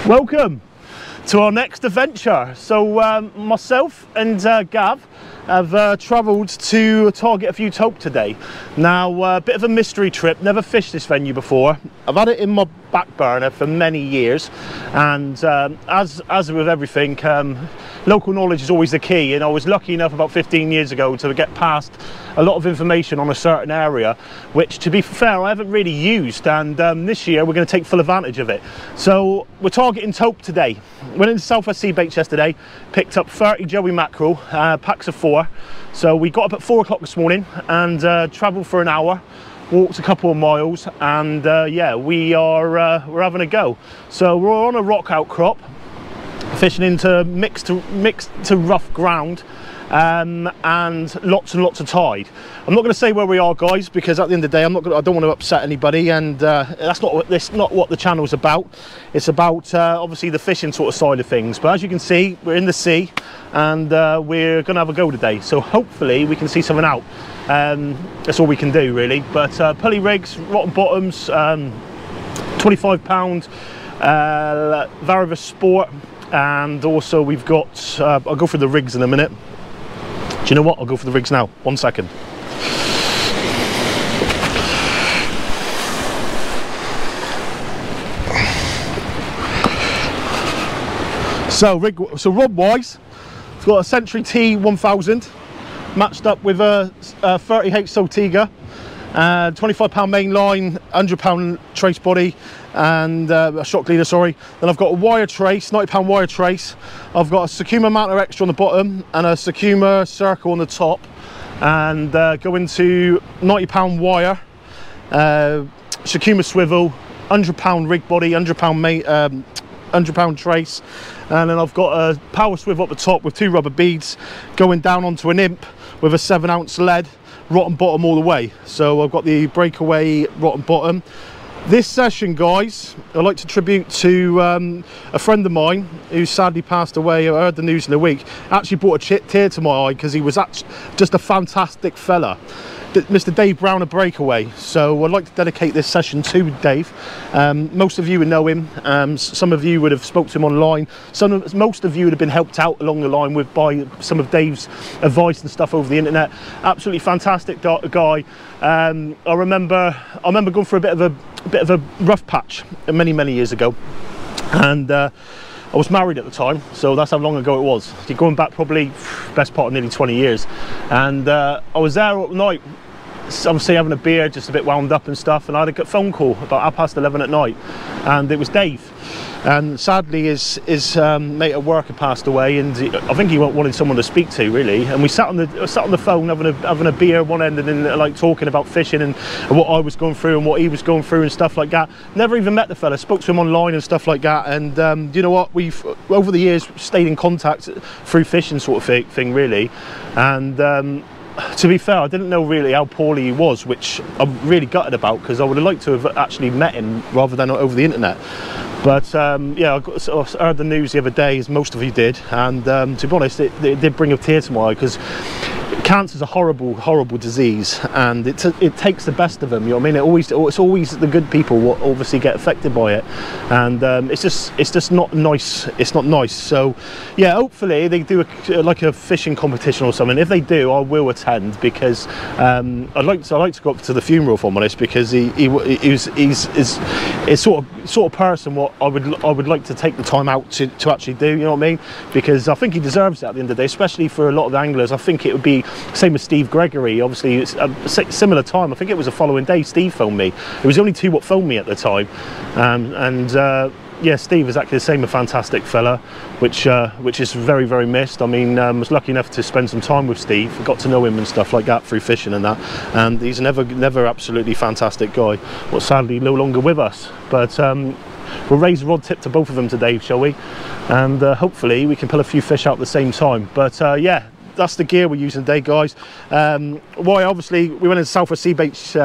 Welcome to our next adventure. So myself and Gav have travelled to target a few tope today. Now, a bit of a mystery trip, never fished this venue before. I've had it in my back burner for many years, and as with everything, local knowledge is always the key, and I was lucky enough about 15 years ago to get past a lot of information on a certain area, which, to be fair, I haven't really used, and this year we're going to take full advantage of it. So we're targeting tope today. Went into South West Sea Baits yesterday, picked up 30 joey mackerel, packs of 4. So we got up at 4 o'clock this morning and travelled for an hour, walked a couple of miles, and yeah, we're having a go. So we're on a rock outcrop, fishing into mixed to rough ground, and lots of tide. I'm not going to say where we are, guys, because at the end of the day I don't want to upset anybody, and that's not what the channel's about. It's about obviously the fishing sort of side of things. But as you can see, we're in the sea, and we're going to have a go today, so hopefully we can see something out. That's all we can do, really. But pulley rigs, rotten bottoms, 25-pound Varivis Sport, and also we've got I'll go through the rigs in a minute. Do you know what? I'll go for the rigs now. 1 second. So rod wise, it's got a Century T1000 matched up with a 30H Sotiga, 25-pound main line, 100-pound trace body, and a shock leader, sorry. Then I've got a wire trace, 90-pound wire trace. I've got a Sakuma mounter extra on the bottom and a Sakuma circle on the top, and go into 90-pound wire, Sakuma swivel, 100-pound rig body, 100-pound trace, and then I've got a power swivel up the top with 2 rubber beads going down onto an imp with a 7-ounce lead, rotten bottom all the way. So I've got the breakaway rotten bottom. This session, guys, I'd like to tribute to a friend of mine who sadly passed away. I heard the news in a week. Actually brought a tear to my eye because he was just a fantastic fella. Mr. Dave Brown of Breakaway. So I'd like to dedicate this session to Dave. Most of you would know him. Some of you would have spoke to him online. Most of you would have been helped out along the line by some of Dave's advice and stuff over the internet. Absolutely fantastic guy. I remember going for a bit of a rough patch many years ago, and I was married at the time, so that's how long ago it was. You're going back probably best part of nearly 20 years, and I was there at night, obviously having a beer, just a bit wound up and stuff, and I had a phone call about 11:30 at night, and it was Dave. And sadly his mate at work had passed away, and I think he wanted someone to speak to, really. And we sat on the phone having a beer at one end, and then like talking about fishing and what I was going through and what he was going through and stuff like that. Never even met the fella, spoke to him online and stuff like that. And you know what, we've over the years stayed in contact through fishing sort of thing, really. And to be fair, I didn't know really how poorly he was, which I'm really gutted about, because I would have liked to have actually met him rather than over the internet. But yeah, I heard the news the other day, as most of you did, and to be honest, it did bring a tear to my eye, because cancer is a horrible disease, and it takes the best of them, you know what I mean? It's always the good people what obviously get affected by it, and it's just not nice. It's not nice. So yeah, hopefully they do like a fishing competition or something. If they do, I will attend, because I'd like to go up to the funeral, if I'm honest, because he's sort of person what I would like to take the time out to actually do, you know what I mean? Because I think he deserves it at the end of the day, especially for a lot of the anglers. I think it would be same as Steve Gregory. Obviously it's a similar time. I think it was the following day Steve phoned me. It was only 2 what phoned me at the time, yeah, Steve is actually the same, a fantastic fella, which is very missed. I mean, I was lucky enough to spend some time with Steve, got to know him and stuff like that through fishing and that, and he's never absolutely fantastic guy. Well, sadly no longer with us, but we'll raise a rod tip to both of them today, shall we? And hopefully we can pull a few fish out at the same time. But yeah, that's the gear we're using today, guys. Why, obviously we went into South West Sea Baits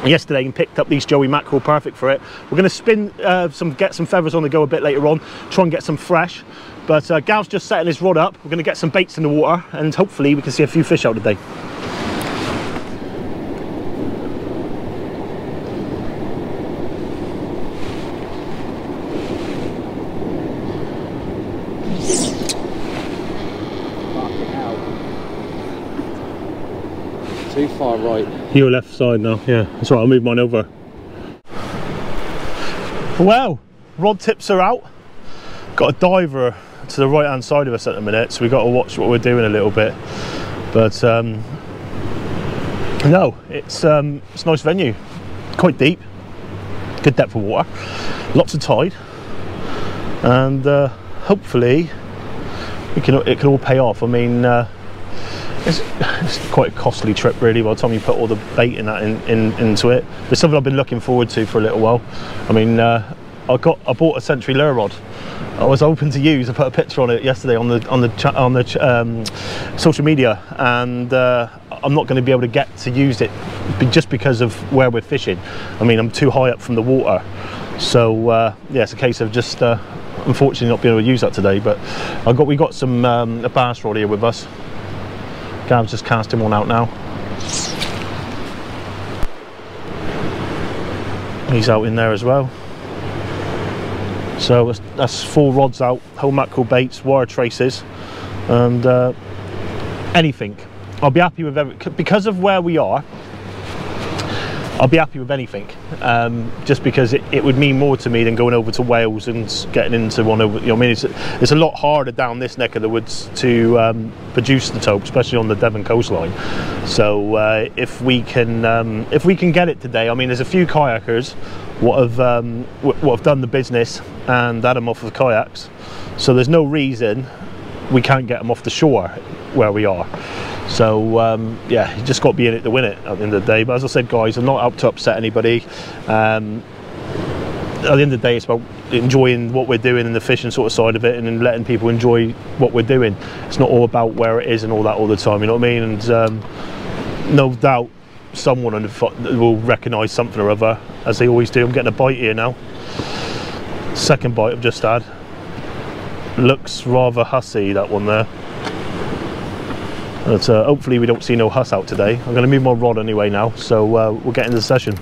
yesterday and picked up these joey mackerel, perfect for it. We're going to get some feathers on the go a bit later on, try and get some fresh. But Gal's just setting his rod up. We're going to get some baits in the water, and hopefully we can see a few fish out today. our right. Your left side now, yeah. That's right, I'll move mine over. Well, rod tips are out. Got a diver to the right hand side of us at the minute, so we've got to watch what we're doing a little bit. But no, it's a nice venue. Quite deep, good depth of water, lots of tide, and hopefully it can all pay off. I mean, it's quite a costly trip really by the time you put all the bait in that into it. It's something I've been looking forward to for a little while. I mean, I bought a Century lure rod. I was hoping to use. I put a picture on it yesterday on the social media, and I'm not going to be able to get to use it just because of where we're fishing. I mean, I'm too high up from the water, so yeah, it's a case of just unfortunately not being able to use that today. But we got some a bass rod here with us. Gav's just casting one out now. He's out in there as well. So that's 4 rods out, whole mackerel baits, wire traces, and anything. I'll be happy with everything. Because of where we are, I'll be happy with anything. Just because it would mean more to me than going over to Wales and getting into one over, you know, I mean, it's a lot harder down this neck of the woods to produce the tope, especially on the Devon coastline. So if we can get it today, I mean, there's a few kayakers what have done the business and had them off of kayaks, so there's no reason we can't get them off the shore where we are. So yeah, you just got to be in it to win it at the end of the day. But as I said, guys, I'm not out to upset anybody. At the end of the day, it's about enjoying what we're doing and the fishing sort of side of it, and then letting people enjoy what we're doing. It's not all about where it is and all that all the time, you know what I mean? And no doubt someone will recognise something or other, as they always do. I'm getting a bite here now. Second bite I've just had. Looks rather hussy, that one there. But hopefully we don't see no huss out today. I'm going to move my rod anyway now, so we'll get into the session.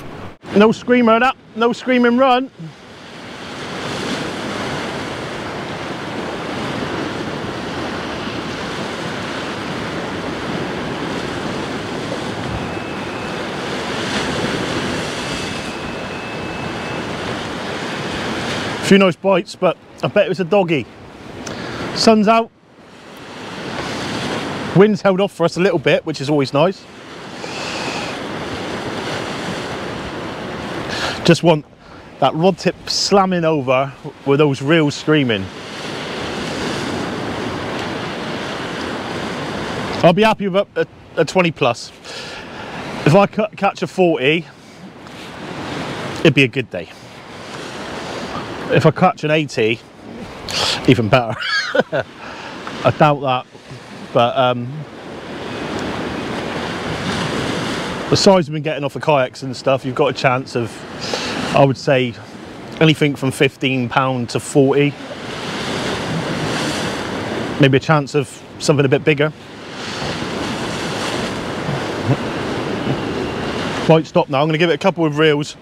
No screamer, that. No screaming run. A few nice bites, but I bet it was a doggy. Sun's out. Wind's held off for us a little bit, which is always nice. Just want that rod tip slamming over with those reels screaming. I'll be happy with a 20 plus. If I catch a 40, it'd be a good day. If I catch an 80, even better. I doubt that, but besides been getting off the kayaks and stuff, you've got a chance of, I would say, anything from £15 to 40. Maybe a chance of something a bit bigger. Right, stop now. I'm going to give it a couple of reels,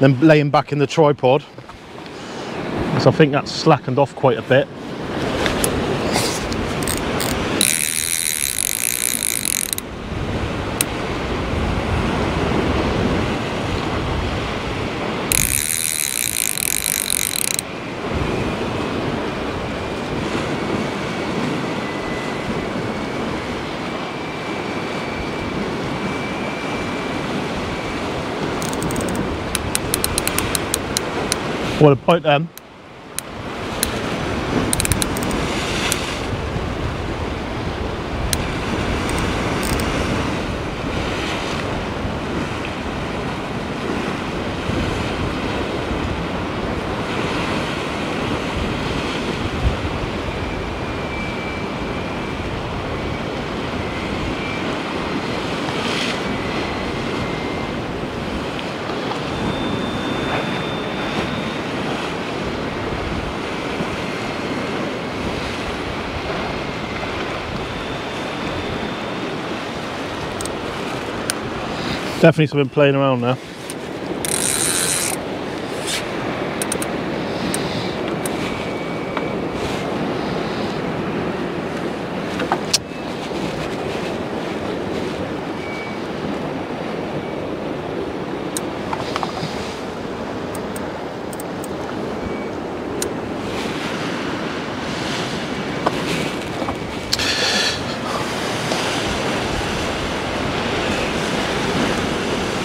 then lay him back in the tripod. So I think that's slackened off quite a bit. What a bite then. Definitely something playing around now.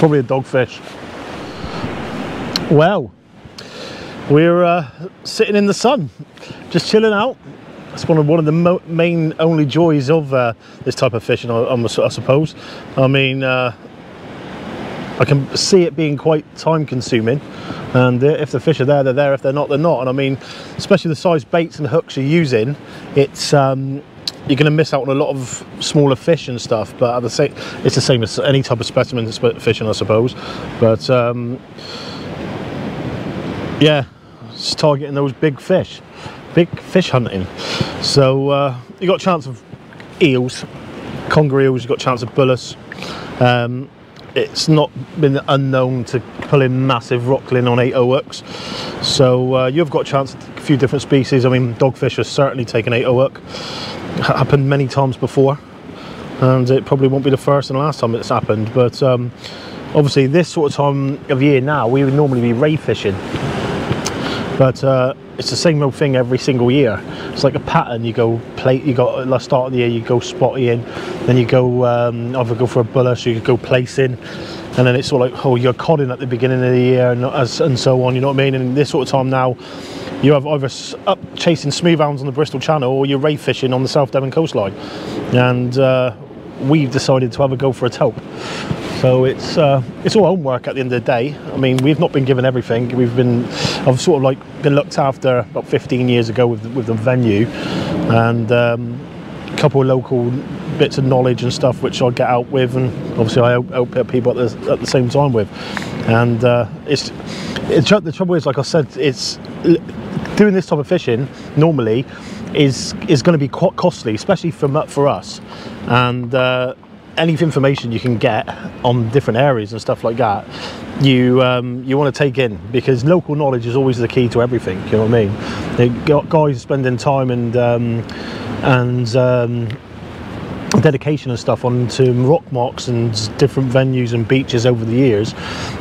Probably a dogfish. Well, we're sitting in the sun, just chilling out. It's one of the main only joys of this type of fishing, I suppose. I mean, I can see it being quite time consuming, and if the fish are there, they're there. If they're not, they're not. And I mean, especially the size baits and hooks you're using, it's you're going to miss out on a lot of smaller fish and stuff, but it's the same as any type of specimen fishing, I suppose. But yeah, it's targeting those big fish hunting. So you got a chance of eels, conger eels, you got a chance of bullets. It's not been unknown to pull in massive rockling on 8/0 hooks, so you've got a chance at a few different species. I mean, dogfish has certainly taken 8/0 hook. Happened many times before, and it probably won't be the first and last time it's happened. But obviously this sort of time of year now, we would normally be ray fishing, but it's the same old thing every single year. It's like a pattern. You go plate, you got the start of the year, you go spotty in, then you go either go for a bullet, so you go placing, and then it's sort of like, oh, you're codding at the beginning of the year, and so on, you know what I mean? And this sort of time now, you have either up chasing smooth hounds on the Bristol Channel, or you're ray fishing on the South Devon coastline. And we've decided to have a go for a tope. So it's all homework at the end of the day. I mean, we've not been given everything. I've sort of like been looked after about 15 years ago with the venue, and a couple of local bits of knowledge and stuff which I get out with, and obviously I help people at the same time with. And the trouble is, like I said, it's doing this type of fishing normally is going to be quite costly, especially for us. And any information you can get on different areas and stuff like that, you want to take in, because local knowledge is always the key to everything. You know what I mean? They got guys spending time and dedication and stuff onto rock marks and different venues and beaches over the years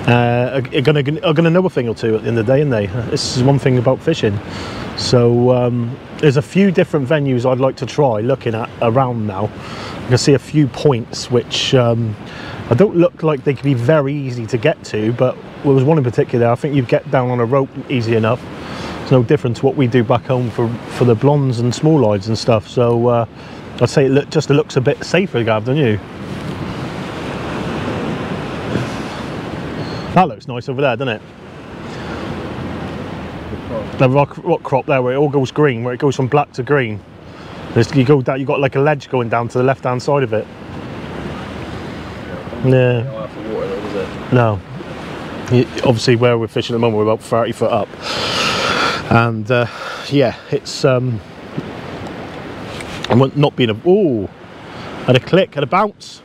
are gonna know a thing or two at the end of the day, aren't they? This is one thing about fishing. So there's a few different venues I'd like to try looking at around now. I can see a few points which I don't look like they could be very easy to get to, but there was one in particular I think you get down on a rope easy enough. It's no different to what we do back home for the blondes and small lides and stuff. So I'd say it just looks a bit safer, Gav, don't you? That looks nice over there, doesn't it? The rock crop there, where it all goes green, where it goes from black to green. You go down, you got like a ledge going down to the left-hand side of it. Yeah. No. Obviously, where we're fishing at the moment, we're about 30 foot up, and yeah, it's not being had a click, had a bounce.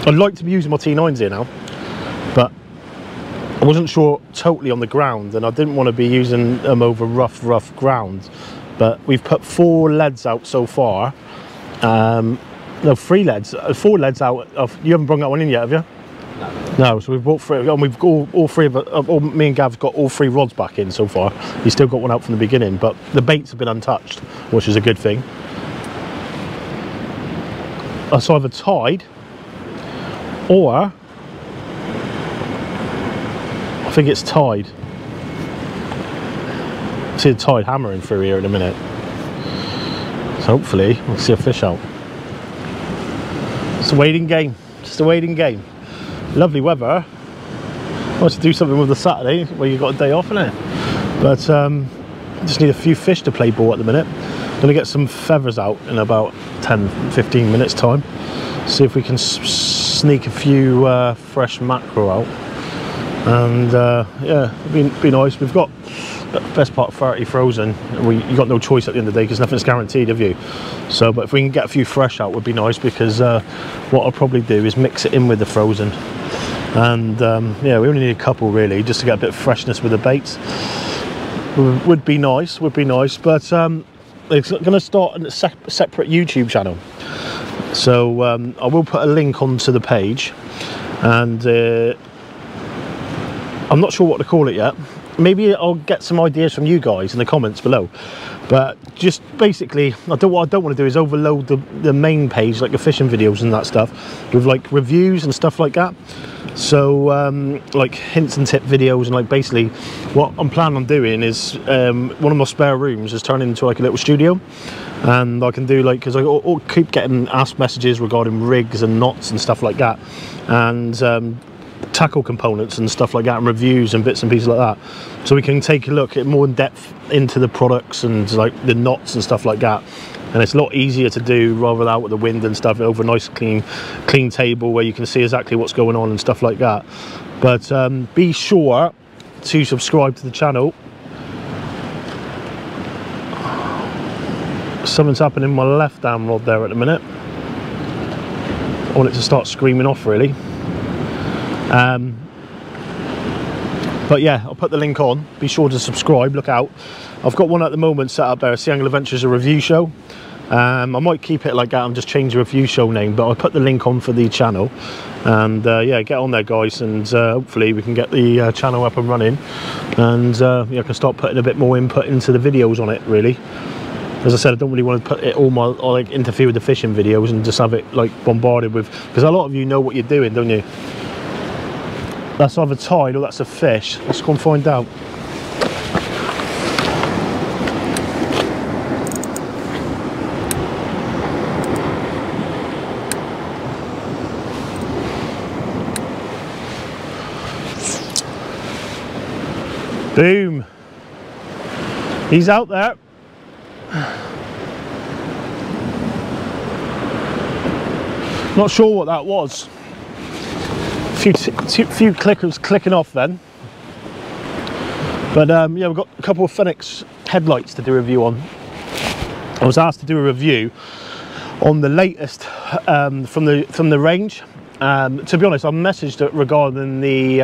I'd like to be using my T9s here now, but I wasn't sure totally on the ground, and I didn't want to be using them over rough ground. But we've put 4 leads out so far. No, 3 leads, 4 leads out. You haven't brought that one in yet, have you? No. So we've brought 3, and we've got all 3 of it. Me and Gav's got all 3 rods back in so far. He's still got one out from the beginning, but the baits have been untouched, which is a good thing. That's either tide, or I think it's tide. See the tide hammering through here in a minute. So hopefully we'll see a fish out. It's a waiting game. Just a waiting game. Lovely weather. I want to do something with the Saturday where you've got a day off, innit? But just need a few fish to play ball at the minute. I'm going to get some feathers out in about 10-15 minutes time. See if we can sneak a few fresh mackerel out. And yeah, it'd be nice. We've got the best part 30 frozen. You got no choice at the end of the day because nothing's guaranteed, have you? So, but if we can get a few fresh out, would be nice, because what I'll probably do is mix it in with the frozen. And yeah, we only need a couple really, just to get a bit of freshness with the baits. Would be nice, but it's going to start a separate YouTube channel. So I will put a link onto the page, and I'm not sure what to call it yet. maybe I'll get some ideas from you guys in the comments below. But just basically, what I don't want to do is overload the main page, like the fishing videos and that stuff, with like reviews and stuff like that. So like hints and tip videos, and like basically what I'm planning on doing is one of my spare rooms is turning into like a little studio, and I can do like, because I keep getting asked messages regarding rigs and knots and stuff like that, and tackle components and stuff like that, and reviews and bits and pieces like that, so we can take a look at more in depth into the products and like the knots and stuff like that. And it's a lot easier to do rather than out with the wind and stuff, over a nice clean table where you can see exactly what's going on and stuff like that. But be sure to subscribe to the channel. Something's happening in my left arm rod there at the minute. I want it to start screaming off really. But yeah, I'll put the link on. Be sure to subscribe, look out. I've got one at the moment set up there. Sea Angle Adventures, a review show. I might keep it like that and just change the review show name, but I'll put the link on for the channel. And yeah, get on there guys, and hopefully we can get the channel up and running, and yeah, I can start putting a bit more input into the videos on it really. As I said, I don't really want to put it all my, or like interfere with the fishing videos and just have it like bombarded with, because a lot of you know what you're doing, don't you? That's either tide or that's a fish. Let's go and find out. Boom. He's out there. Not sure what that was. Few clickers clicking off then. But yeah, we've got a couple of Phoenix headlights to do a review on. I was asked to do a review on the latest from the range. To be honest, I messaged it regarding the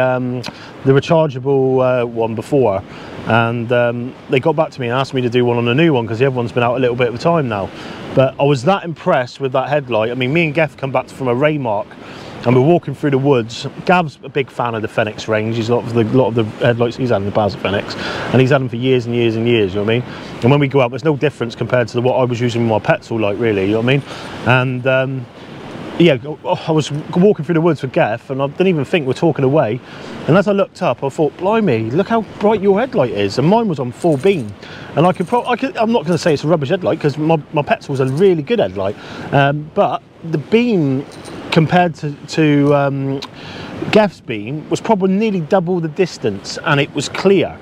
rechargeable one before, and they got back to me and asked me to do one on the new one because the other one's been out a little bit of time now. But I was that impressed with that headlight. I mean, me and Geff come back from a Raymark, and we're walking through the woods. Gav's a big fan of the Phoenix range. He's a lot of the headlights he's had in the past of Phoenix, and he's had them for years and years and years, you know what I mean? And when we go out, there's no difference compared to what I was using with my petrol light really, you know what I mean? And yeah, I was walking through the woods with Geff, and I didn't even think we're talking away, and as I looked up I thought, blimey, look how bright your headlight is, and mine was on full beam. And I'm not going to say it's a rubbish headlight, because my petrol's a really good headlight, but the beam compared to Geff's beam was probably nearly double the distance, and it was clear.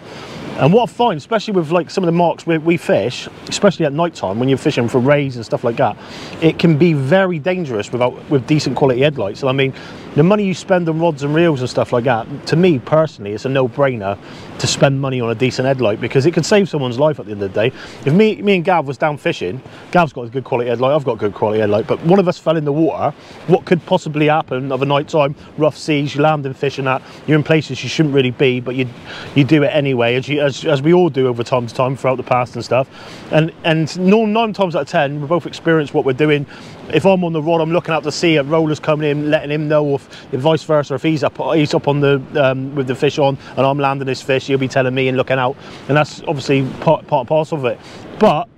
And what I find, especially with like some of the marks we fish, especially at night time when you're fishing for rays and stuff like that, it can be very dangerous with decent quality headlights. And I mean, the money you spend on rods and reels and stuff like that, to me personally, it's a no-brainer to spend money on a decent headlight, because it could save someone's life at the end of the day. If me and Gav was down fishing, Gav's got a good quality headlight, I've got a good quality headlight, but one of us fell in the water, what could possibly happen of a night time, rough seas, you landing fishing at, you're in places you shouldn't really be, but you do it anyway, as we all do over time to time throughout the past and stuff. And 9 times out of 10, we both experience what we're doing. If I'm on the rod, I'm looking out to sea at rollers coming in, letting him know, if vice versa, if he's up on the with the fish on and I'm landing his fish, he'll be telling me and looking out, and that's obviously part and parcel of it. But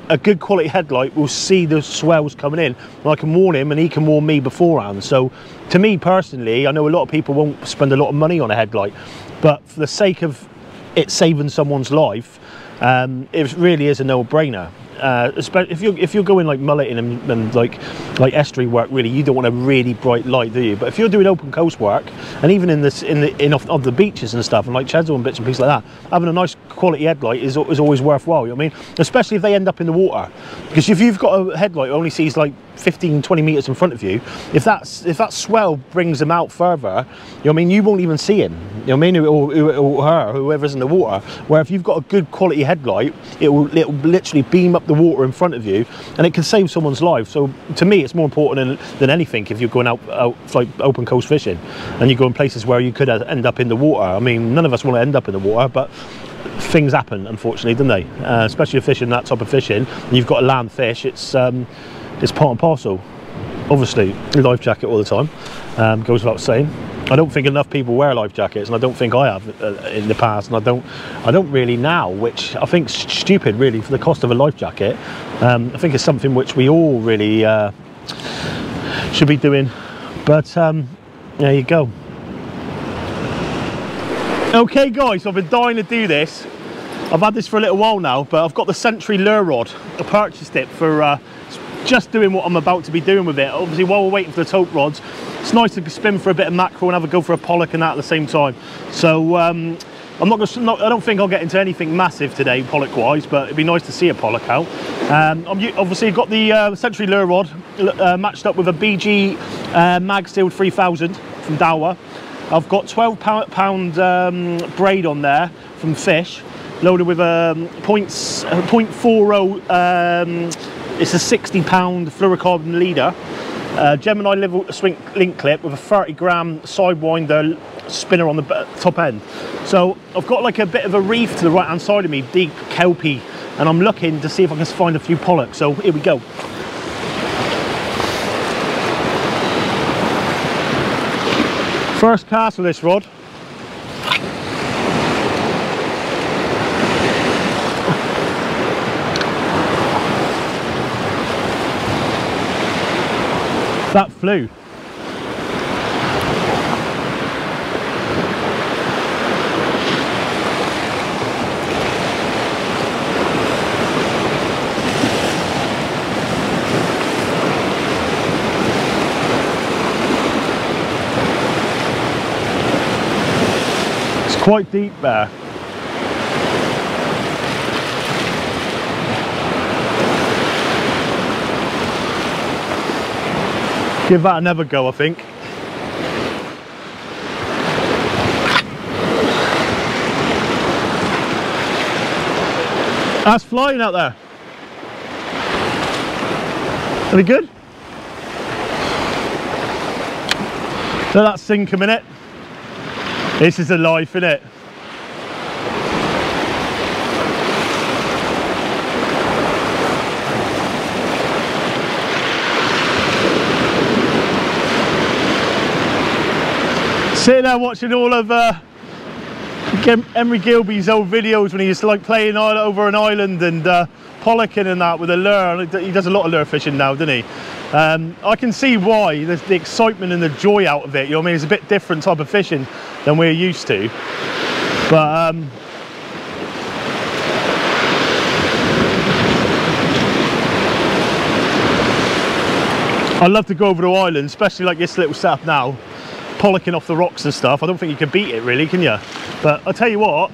a good quality headlight will see the swells coming in, and I can warn him and he can warn me beforehand. So to me personally, I know a lot of people won't spend a lot of money on a headlight, but for the sake of it saving someone's life, it really is a no-brainer. Especially if you're going like mulleting and like estuary work, really you don't want a really bright light, do you? But if you're doing open coast work, and even off the beaches and stuff, and like Cheddar and bits and pieces like that, having a nice quality headlight is always worthwhile, you know what I mean? Especially if they end up in the water, because if you've got a headlight that only sees like 15-20 meters in front of you, if that swell brings them out further, you know what I mean, you won't even see him, you know what I mean, or her, whoever's in the water. Where if you've got a good quality headlight, it will literally beam up the water in front of you, and it can save someone's life. So to me, it's more important than anything if you're going out like open coast fishing and you go in places where you could end up in the water. I mean, none of us want to end up in the water, but things happen, unfortunately, don't they? Especially if fishing that type of fishing, and you've got to land fish, it's part and parcel. Obviously, life jacket all the time, goes without saying. I don't think enough people wear life jackets, and I don't think I have in the past, and I don't really now, which I think's stupid really for the cost of a life jacket. I think it's something which we all really should be doing, but there you go. Okay guys, I've been dying to do this. I've had this for a little while now, but I've got the Century lure rod. I purchased it for just doing what I'm about to be doing with it. Obviously, while we're waiting for the tope rods, it's nice to spin for a bit of mackerel and have a go for a pollock and that at the same time. So I'm I don't think I'll get into anything massive today pollock wise, but it'd be nice to see a pollock out. Obviously got the Century lure rod matched up with a BG mag sealed 3000 from Dower. I've got 12 pound braid on there from Fish, loaded with a 0.40 it's a 60 pound fluorocarbon leader, Gemini level swing link clip with a 30 gram sidewinder spinner on the top end. So I've got like a bit of a reef to the right hand side of me, deep kelpy, and I'm looking to see if I can find a few pollocks. So here we go. First cast with this rod. That flew. It's quite deep there. Give that another go, I think. That's flying out there. Are we good? Let that sink a minute. This is the life, isn't it? Sitting there watching all of Emery Gilby's old videos when he used to like playing over an island and pollocking and that with a lure. He does a lot of lure fishing now, doesn't he? I can see why. There's the excitement and the joy out of it. You know what I mean? It's a bit different type of fishing than we're used to. But I love to go over to Ireland, especially like this little setup now. Pollocking off the rocks and stuff. I don't think you can beat it really, can you? But I'll tell you what,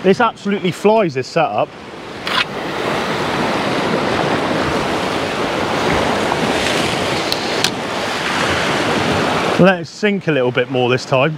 this absolutely flies, this setup. Let it sink a little bit more this time.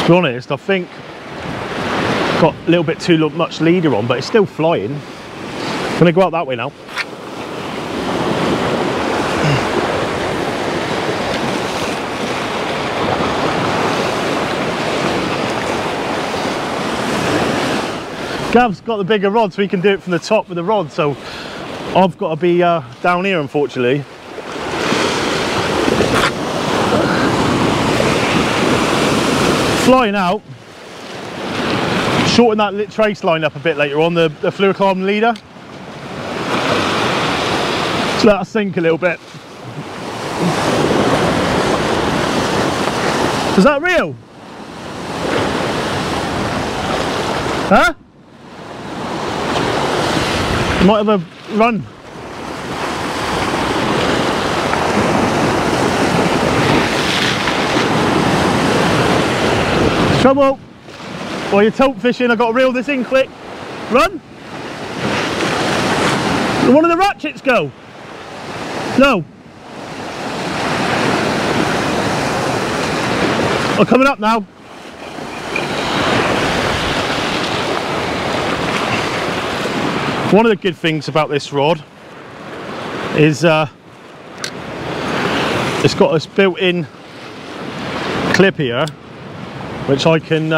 To be honest, I think got a little bit too much leader on, but it's still flying. I'm gonna go out that way now. Gav's got the bigger rod, so he can do it from the top with the rod, so I've got to be down here, unfortunately. Flying out, shorten that trace line up a bit later on, the fluorocarbon leader. Just let that sink a little bit. Is that real? Huh? Might have a run. Trouble. While you're tope fishing, I've got to reel this in quick. Run. One of the ratchets go. No. Oh, coming up now. One of the good things about this rod is it's got this built-in clip here, which I can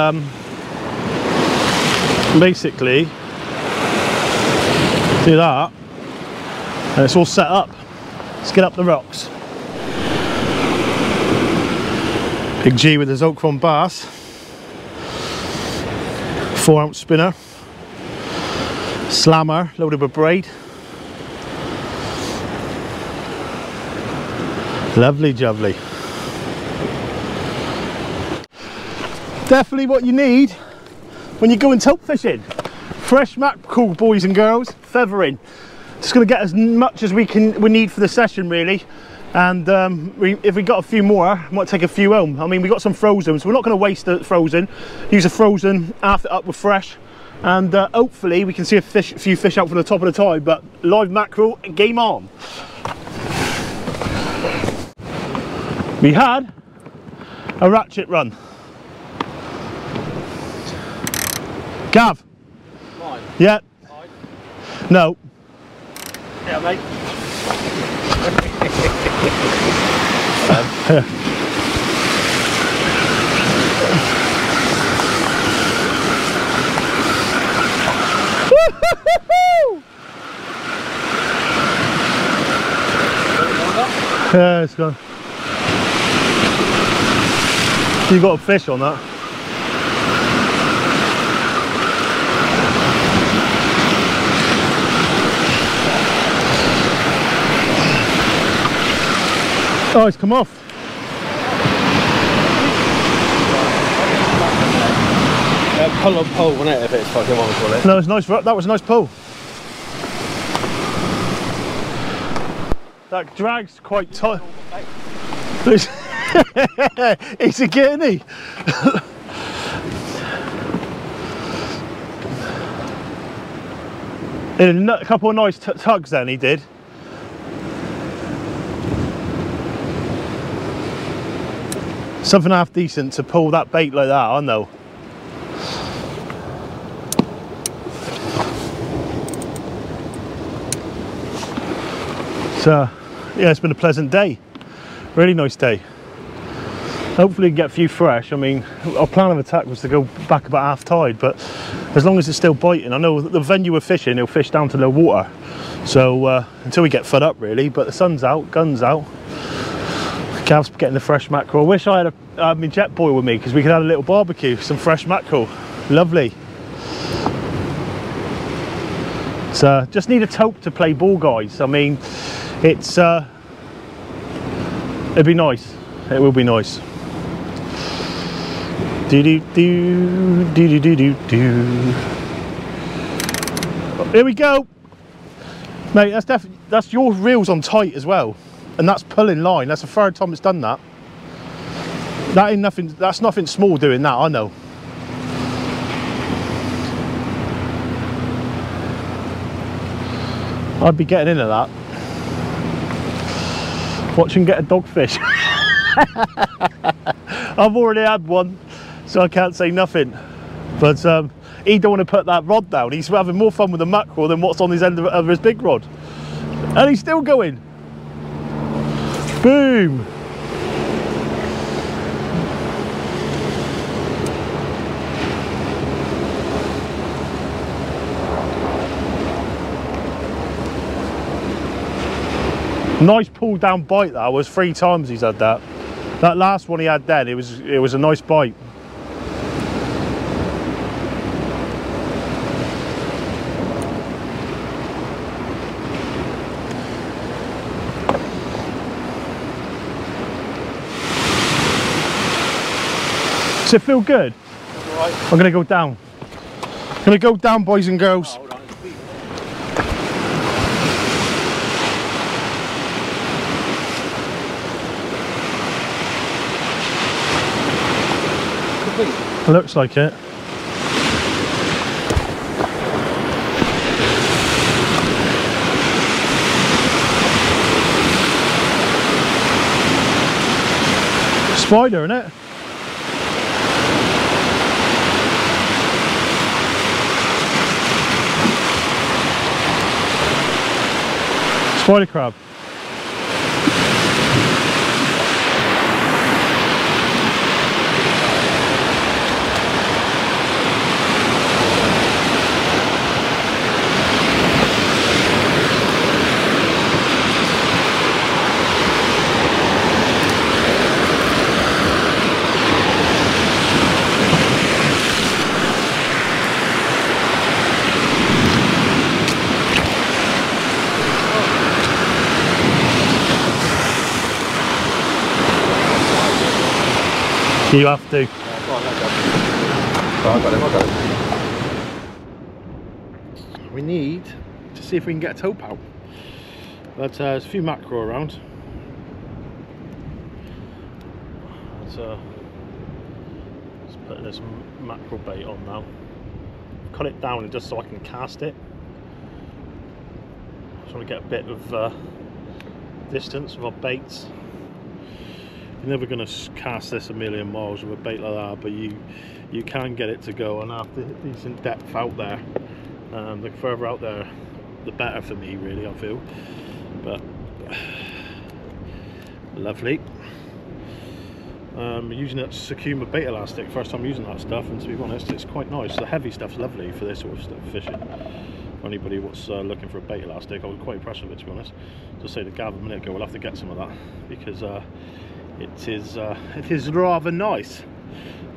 basically do that, and it's all set up. Let's get up the rocks. Big G with his Oakron bass, 4-ounce spinner, slammer loaded with braid. Lovely jubbly. Definitely what you need when you're going tope fishing. Fresh mackerel, boys and girls, feathering. Just going to get as much as we need for the session, really. And if we got a few more, might take a few home. I mean, we got some frozen, so we're not going to waste the frozen. Use a frozen, half it up with fresh, and hopefully we can see a few fish out from the top of the tide. But live mackerel, game on. We had a ratchet run. Gav. Mine. Yeah. Mine. No. Yeah, mate. Yeah, it's gone. You got a fish on that. Oh, it's come off. Pull on pole, wasn't it, if it's fucking one call it? No, it's nice. That was a nice pull. That drag's quite tight. He's a git, isn't he? A couple of nice tugs then he did. Something half decent to pull that bait like that, I know. So yeah, it's been a pleasant day. Really nice day. Hopefully get a few fresh. I mean, our plan of attack was to go back about half tide, but as long as it's still biting, I know the venue we're fishing, he'll fish down to low water. So until we get fed up really, but the sun's out, gun's out. Gav's getting the fresh mackerel. I wish I had my jet boil with me because we could have a little barbecue, some fresh mackerel. Lovely. So just need a tope to play ball, guys. I mean, it's it'd be nice. It will be nice. Do do do do do do do. Here we go, mate. That's definitely, that's your reels on tight as well, and that's pulling line. That's the third time it's done that. That ain't nothing. That's nothing small doing that. I know. I'd be getting into that. Watch him get a dogfish. I've already had one, so I can't say nothing. But he don't want to put that rod down. He's having more fun with the mackerel than what's on his end of his big rod. And he's still going. Boom. Nice pull down bite that was 3 times he's had that. That last one he had then, it was a nice bite. Does it feel good? Right. I'm gonna go down. I'm gonna go down, boys and girls. Oh, hold on. Looks like it. Spider, isn't it? Spider crab. You have to. I got him. We need to see if we can get a tope out. But there's a few mackerel around. Let's putting this mackerel bait on now. Cut it down just so I can cast it. Just want to get a bit of distance with our baits. You're never going to cast this a million miles with a bait like that, but you can get it to go on after decent depth out there. The further out there, the better for me, really, I feel. But lovely. Using that Sakuma bait elastic, first time using that stuff, and to be honest, it's quite nice. The heavy stuff's lovely for this sort of stuff, fishing. For anybody what's looking for a bait elastic, I was quite impressed with it, to be honest. Just say to Gav a minute ago, we'll have to get some of that because it is rather nice.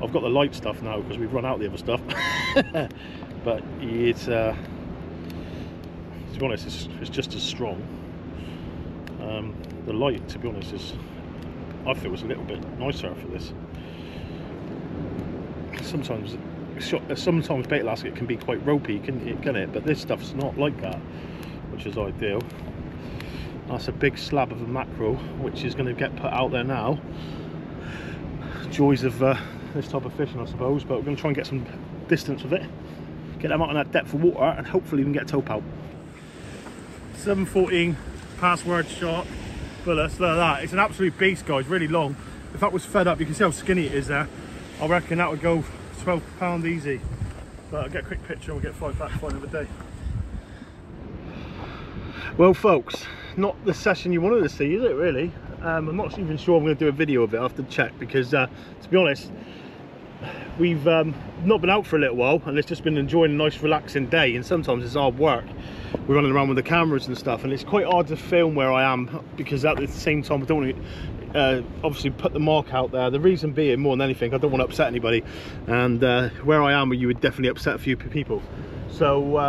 I've got the light stuff now because we've run out of the other stuff. But it's to be honest, it's just as strong. The light, to be honest, I feel it's a little bit nicer for this. Sometimes bait elastic can be quite ropey, can it? But this stuff's not like that, which is ideal. That's a big slab of a mackerel, which is going to get put out there now. Joys of this type of fishing, I suppose. But we're going to try and get some distance with it, get them out in that depth of water, and hopefully we can get a tope out. 714 password shot bullets. Look at that. It's an absolute beast, guys. Really long. If that was fed up, you can see how skinny it is there. I reckon that would go 12 pound easy. But I'll get a quick picture and we'll get 5 back by another day. Well, folks, not the session you wanted to see, is it, really? I'm not even sure I'm going to do a video of it. I have to check because, to be honest, we've not been out for a little while and it's just been enjoying a nice relaxing day, and sometimes it's hard work. We're running around with the cameras and stuff, and it's quite hard to film where I am because at the same time I don't want to obviously put the mark out there. The reason being, more than anything, I don't want to upset anybody, and where I am you would definitely upset a few people. So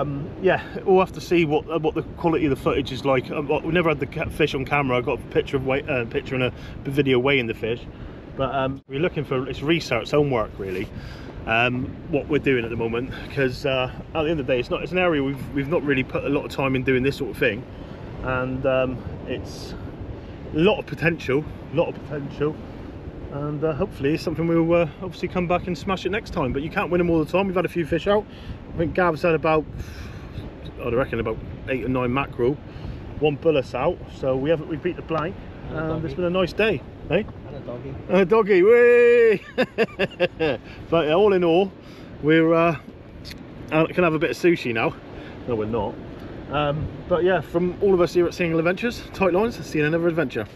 yeah, we'll have to see what the quality of the footage is like. We've never had the fish on camera. I got a picture of picture and a video weighing the fish, but we're looking for it's research, homework really. What we're doing at the moment, because at the end of the day, it's an area we've not really put a lot of time in doing this sort of thing, and it's a lot of potential, and hopefully it's something we'll obviously come back and smash it next time. But you can't win them all the time. We've had a few fish out. I think Gav's had about, I'd reckon about 8 or 9 mackerel, 1 bullets out, so we beat the blank, and it's been a nice day, eh? And a doggy. And a doggy, whee! But all in all, we're can have a bit of sushi now. No, we're not. But yeah, from all of us here at Single Adventures, tight lines, see you in another adventure.